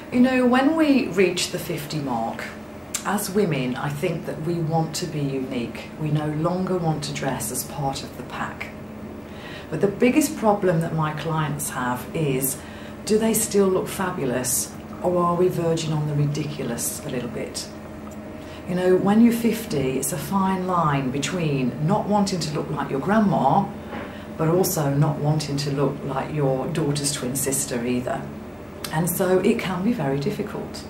You know, when we reach the 50 mark, as women, I think that we want to be unique. We no longer want to dress as part of the pack. But the biggest problem that my clients have is, do they still look fabulous, or are we verging on the ridiculous a little bit? You know, when you're 50, it's a fine line between not wanting to look like your grandma, but also not wanting to look like your daughter's twin sister either. And so it can be very difficult.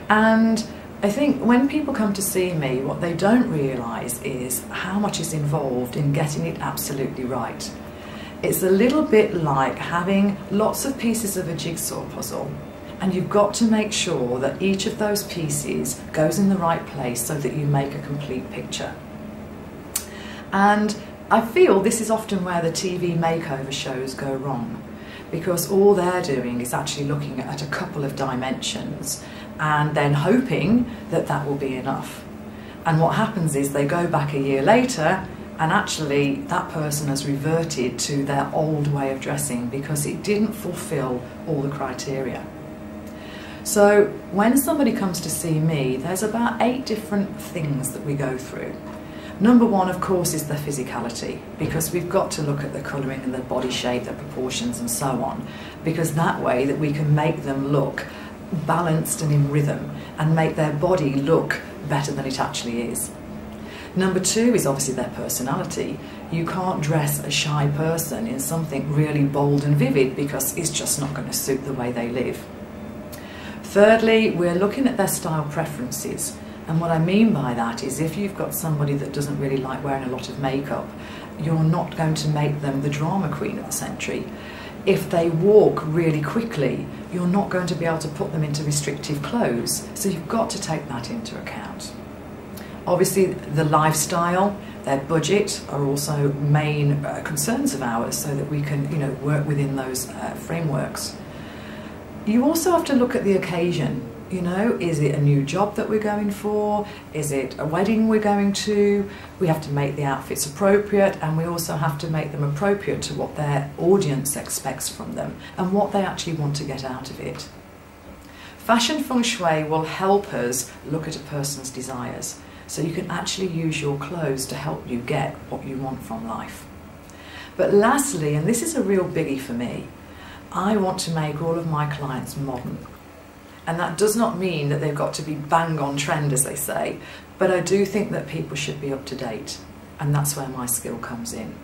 And I think when people come to see me, what they don't realise is how much is involved in getting it absolutely right. It's a little bit like having lots of pieces of a jigsaw puzzle, and you've got to make sure that each of those pieces goes in the right place so that you make a complete picture. And I feel this is often where the TV makeover shows go wrong, because all they're doing is actually looking at a couple of dimensions and then hoping that that will be enough. And what happens is they go back a year later and actually that person has reverted to their old way of dressing because it didn't fulfill all the criteria. So when somebody comes to see me, there's about 8 different things that we go through. Number one, of course, is the physicality, because we've got to look at the colouring and the body shape, the proportions and so on, because that way that we can make them look balanced and in rhythm and make their body look better than it actually is. Number two is obviously their personality. You can't dress a shy person in something really bold and vivid because it's just not going to suit the way they live. Thirdly, we're looking at their style preferences. And what I mean by that is if you've got somebody that doesn't really like wearing a lot of makeup, you're not going to make them the drama queen of the century. If they walk really quickly, you're not going to be able to put them into restrictive clothes. So you've got to take that into account. Obviously, the lifestyle, their budget are also main concerns of ours so that we can, work within those frameworks. You also have to look at the occasion. Is it a new job that we're going for? Is it a wedding we're going to? We have to make the outfits appropriate, and we also have to make them appropriate to what their audience expects from them and what they actually want to get out of it. Fashion feng shui will help us look at a person's desires, so you can actually use your clothes to help you get what you want from life. But lastly, and this is a real biggie for me, I want to make all of my clients modern. And that does not mean that they've got to be bang on trend, as they say, but I do think that people should be up to date, and that's where my skill comes in.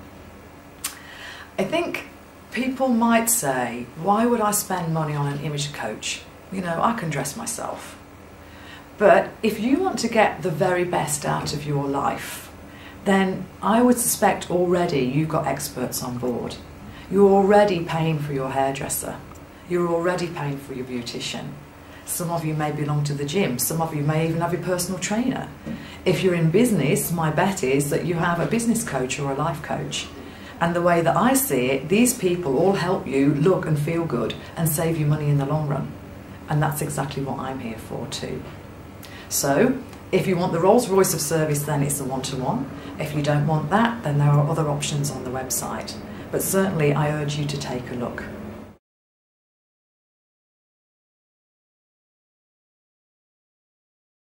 I think people might say, why would I spend money on an image coach? I can dress myself. But if you want to get the very best out of your life, then I would suspect already you've got experts on board. You're already paying for your hairdresser. You're already paying for your beautician. Some of you may belong to the gym. Some of you may even have a personal trainer. If you're in business, my bet is that you have a business coach or a life coach. And the way that I see it, these people all help you look and feel good and save you money in the long run. And that's exactly what I'm here for too. So, if you want the Rolls Royce of service, then it's a one-to-one. If you don't want that, then there are other options on the website. But certainly I urge you to take a look.